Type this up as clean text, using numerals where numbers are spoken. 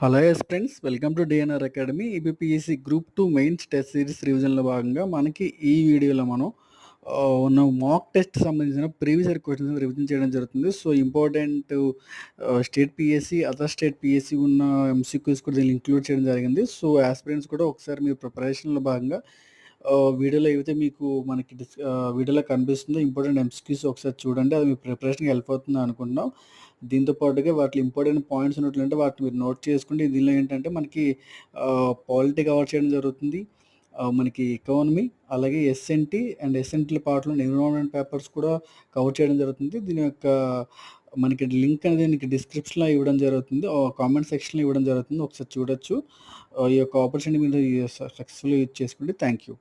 Hello yes friends. Welcome to DNR academy. ABPSC group 2 mains test series రివిజన్‌లో భాగంగా మనకి ఈ వీడియోలో మనం ఉన్న మాక్ టెస్ట్ సంబంధించిన ప్రీవియస్ ఇయర్ క్వెషన్స్ రివిజన్ చేయడం జరుగుతుంది. So, important state PSC, other state PSC ఉన్న ఎంసీక్యూస్ కూడా దీనిలో ఇంక్లూడ్ చేయడం జరిగింది. సో, యాస్పిరెంట్స్ కూడా ఒకసారి మీరు ప్రిపరేషన్‌లో భాగంగా వీడియోలో ఏవైతే మీకు మనకి వీడియోలో కనిపిస్తుందో ఇంపార్టెంట్ ఎంసీక్యూస్ ఒకసారి చూడండి. అది మీ ప్రిపరేషన్‌కి హెల్ప్ అవుతుందని అనుకుంటున్నాం. దీంతో పాటుగా వాటిలో ఇంపార్టెంట్ పాయింట్స్ ఉన్నట్లుంటే వాటిని మీరు నోట్ చేసుకుంటే దీనిలో ఏంటంటే మనకి పాలిటీ కవర్ చేయడం జరుగుతుంది. మనకి ఎకానమీ, అలాగే ఎస్ఎన్టీ అండ్ ఎస్ఎన్టీల పార్ట్‌లో ఎన్విరాన్మెంట్ పేపర్స్ కూడా కవర్ చేయడం జరుగుతుంది. దీని యొక్క మనకి లింక్ అనేది మీకు డిస్క్రిప్షన్‌లో ఇవ్వడం జరుగుతుంది. కామెంట్ సెక్షన్‌లో ఇవ్వడం జరుగుతుంది. ఒకసారి చూడొచ్చు. ఈ యొక్క ఆపర్చునిటీ మీరు సక్సెస్‌ఫుల్‌గా యూజ్ చేసుకోండి. Thank you.